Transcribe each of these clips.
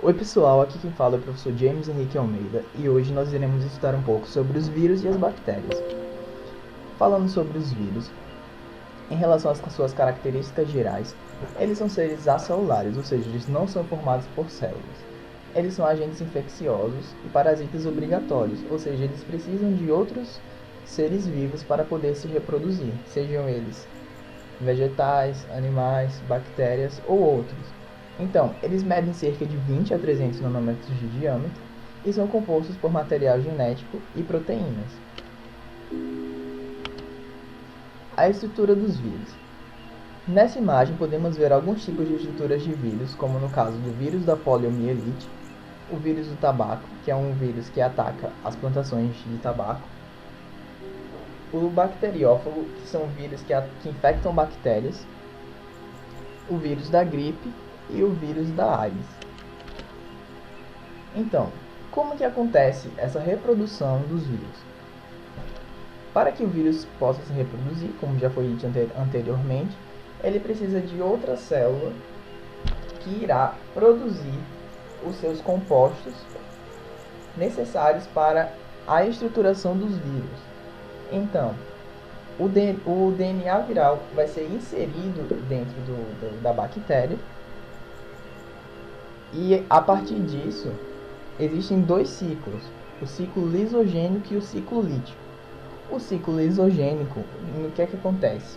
Oi pessoal, aqui quem fala é o professor James Henrique Almeida e hoje nós iremos estudar um pouco sobre os vírus e as bactérias. Falando sobre os vírus, em relação às suas características gerais, eles são seres acelulares, ou seja, eles não são formados por células. Eles são agentes infecciosos e parasitas obrigatórios, ou seja, eles precisam de outros seres vivos para poder se reproduzir, sejam eles vegetais, animais, bactérias ou outros. Então, eles medem cerca de 20 a 300 nanômetros de diâmetro e são compostos por material genético e proteínas. A estrutura dos vírus. Nessa imagem podemos ver alguns tipos de estruturas de vírus, como no caso do vírus da poliomielite, o vírus do tabaco, que é um vírus que ataca as plantações de tabaco, o bacteriófago, que são vírus que infectam bactérias, o vírus da gripe e o vírus da AIDS. Então, como que acontece essa reprodução dos vírus? Para que o vírus possa se reproduzir, como já foi dito anteriormente, ele precisa de outra célula que irá produzir os seus compostos necessários para a estruturação dos vírus. Então, o DNA viral vai ser inserido dentro da bactéria e a partir disso existem dois ciclos, o ciclo lisogênico e o ciclo lítico. O ciclo lisogênico, o que é que acontece?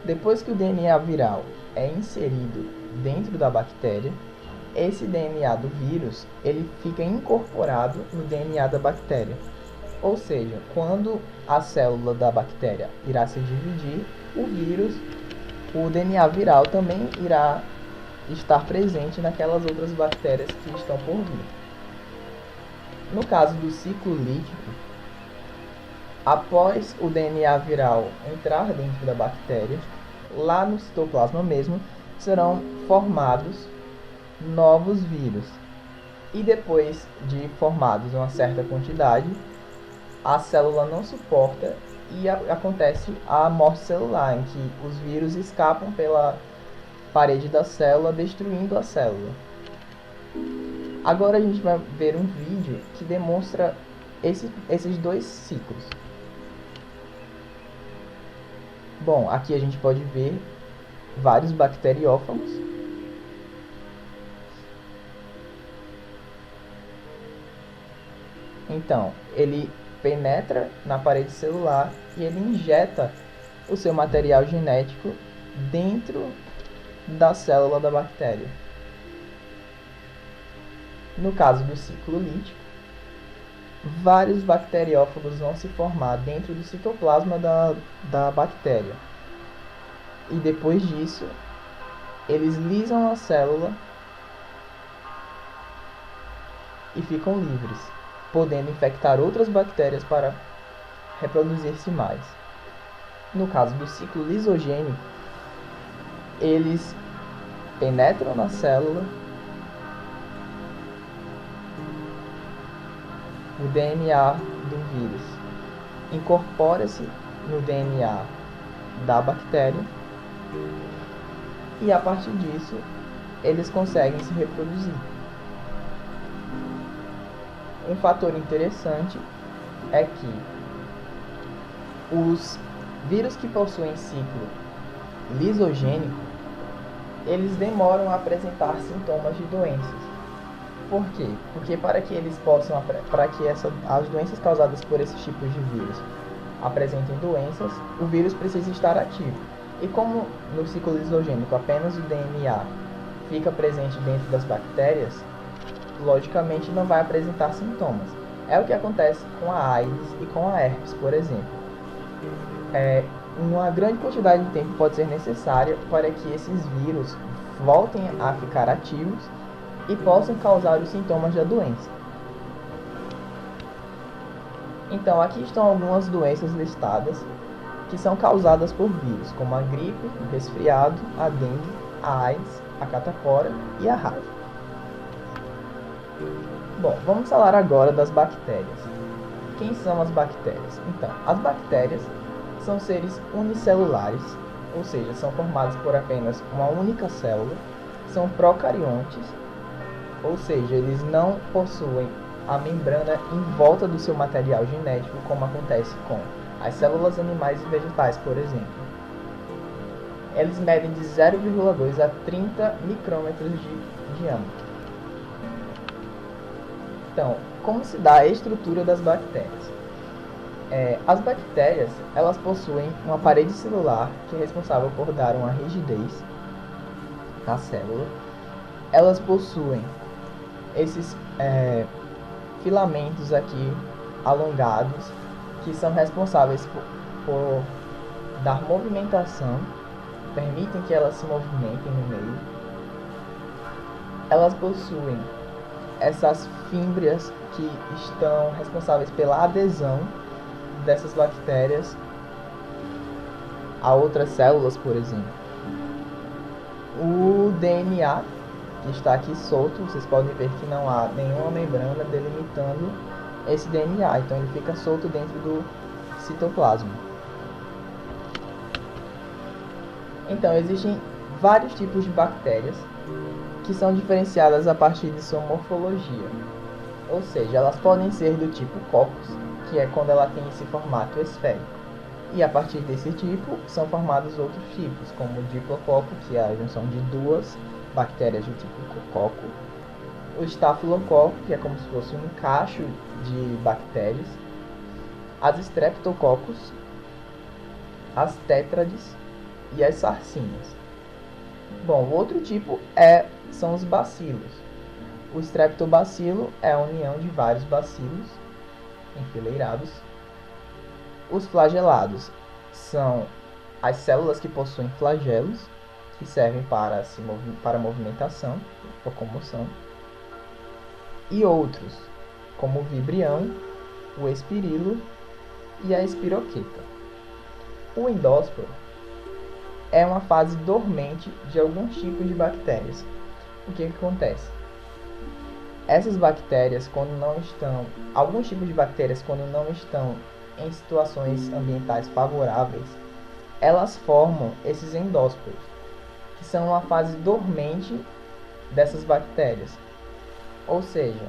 Depois que o DNA viral é inserido dentro da bactéria, esse DNA do vírus ele fica incorporado no DNA da bactéria. Ou seja, quando a célula da bactéria irá se dividir, o DNA viral também irá estar presente naquelas outras bactérias que estão por vir. No caso do ciclo lítico, após o DNA viral entrar dentro da bactéria, lá no citoplasma mesmo, serão formados novos vírus. E depois de formados uma certa quantidade, a célula não suporta e acontece a morte celular, em que os vírus escapam pela parede da célula, destruindo a célula. Agora a gente vai ver um vídeo que demonstra esses dois ciclos. Bom, aqui a gente pode ver vários bacteriófagos. Então, ele penetra na parede celular e ele injeta o seu material genético dentro da célula da bactéria. No caso do ciclo lítico, vários bacteriófagos vão se formar dentro do citoplasma da bactéria. E depois disso, eles lisam a célula e ficam livres, podendo infectar outras bactérias para reproduzir-se mais. No caso do ciclo lisogênico, eles penetram na célula, o DNA do vírus incorpora-se no DNA da bactéria e a partir disso eles conseguem se reproduzir. Um fator interessante é que os vírus que possuem ciclo lisogênico, eles demoram a apresentar sintomas de doenças. Por quê? Porque para que as doenças causadas por esses tipos de vírus apresentem doenças, o vírus precisa estar ativo. E como no ciclo lisogênico apenas o DNA fica presente dentro das bactérias, logicamente não vai apresentar sintomas. É o que acontece com a AIDS e com a herpes, por exemplo. Uma grande quantidade de tempo pode ser necessária para que esses vírus voltem a ficar ativos e possam causar os sintomas da doença. Então, aqui estão algumas doenças listadas que são causadas por vírus, como a gripe, o resfriado, a dengue, a AIDS, a catapora e a raiva. Bom, vamos falar agora das bactérias. Quem são as bactérias? Então, as bactérias são seres unicelulares, ou seja, são formados por apenas uma única célula, são procariontes ou seja, eles não possuem a membrana em volta do seu material genético, como acontece com as células animais e vegetais, por exemplo. Eles medem de 0,2 a 30 micrômetros de diâmetro. Então, como se dá a estrutura das bactérias? As bactérias, elas possuem uma parede celular que é responsável por dar uma rigidez à célula. Elas possuem esses filamentos aqui alongados que são responsáveis por dar movimentação, permitem que elas se movimentem no meio. Elas possuem essas fímbrias que estão responsáveis pela adesão dessas bactérias a outras células, por exemplo. O DNA, que está aqui solto, vocês podem ver que não há nenhuma membrana delimitando esse DNA, então ele fica solto dentro do citoplasma. Então, existem vários tipos de bactérias que são diferenciadas a partir de sua morfologia, ou seja, elas podem ser do tipo Coccus, que é quando ela tem esse formato esférico, e a partir desse tipo são formados outros tipos, como o Diplococo, que é a junção de duas bactérias do tipo coco, o Staphylococcus, que é como se fosse um cacho de bactérias, as Streptococcus, as tétrades e as sarcinas. Bom, o outro tipo são os bacilos. O Streptobacilo é a união de vários bacilos enfileirados. Os flagelados são as células que possuem flagelos, que servem para movimentação, locomoção. E outros, como o vibrião, o espirilo e a espiroqueta. O endósporo é uma fase dormente de alguns tipos de bactérias. O que acontece? Essas bactérias, alguns tipos de bactérias, quando não estão em situações ambientais favoráveis, elas formam esses endósporos, que são uma fase dormente dessas bactérias. Ou seja,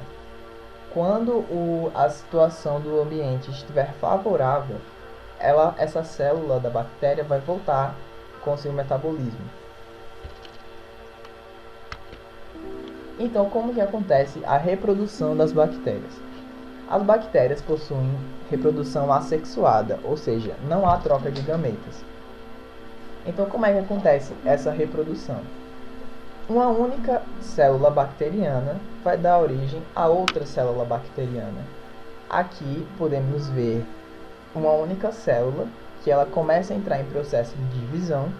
quando a situação do ambiente estiver favorável, essa célula da bactéria vai voltar com seu metabolismo. Então, como que acontece a reprodução das bactérias? As bactérias possuem reprodução assexuada, ou seja, não há troca de gametas. Então, como é que acontece essa reprodução? Uma única célula bacteriana vai dar origem a outra célula bacteriana. Aqui podemos ver uma única célula que ela começa a entrar em processo de divisão.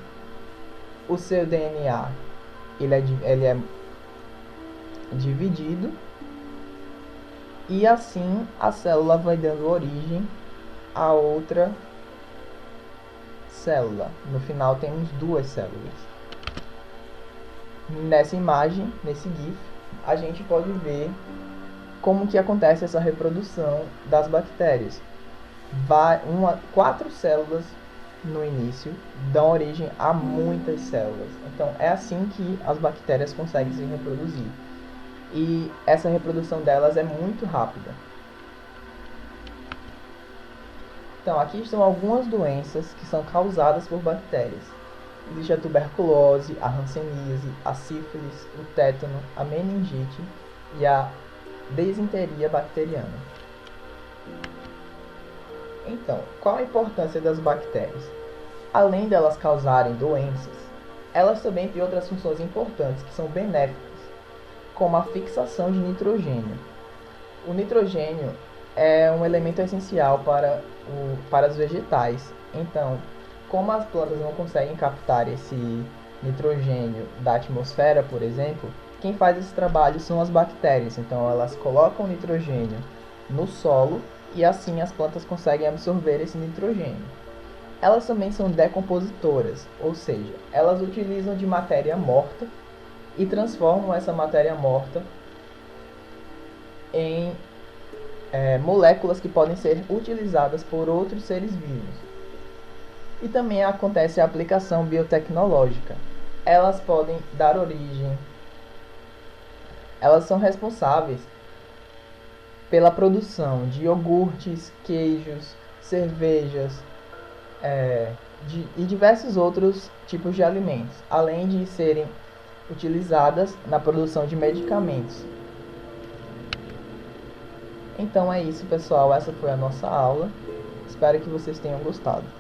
O seu DNA ele é dividido e assim a célula vai dando origem a outra célula. No final temos duas células. Nessa imagem, nesse GIF, a gente pode ver como que acontece essa reprodução das bactérias. 4 células no início dão origem a muitas células. Então é assim que as bactérias conseguem se reproduzir. E essa reprodução delas é muito rápida. Então aqui estão algumas doenças que são causadas por bactérias. Existe a tuberculose, a hanseníase, a sífilis, o tétano, a meningite e a desinteria bacteriana. Então, qual a importância das bactérias? Além delas causarem doenças, elas também têm outras funções importantes que são benéficas, como a fixação de nitrogênio. O nitrogênio é um elemento essencial para os vegetais. Então, como as plantas não conseguem captar esse nitrogênio da atmosfera, por exemplo, quem faz esse trabalho são as bactérias. Então, elas colocam nitrogênio no solo e assim as plantas conseguem absorver esse nitrogênio. Elas também são decompositoras, ou seja, elas utilizam de matéria morta e transformam essa matéria morta em moléculas que podem ser utilizadas por outros seres vivos. E também acontece a aplicação biotecnológica. Elas podem dar origem Elas são responsáveis pela produção de iogurtes, queijos, cervejas e diversos outros tipos de alimentos, além de serem utilizadas na produção de medicamentos. Então é isso, pessoal. Essa foi a nossa aula. Espero que vocês tenham gostado.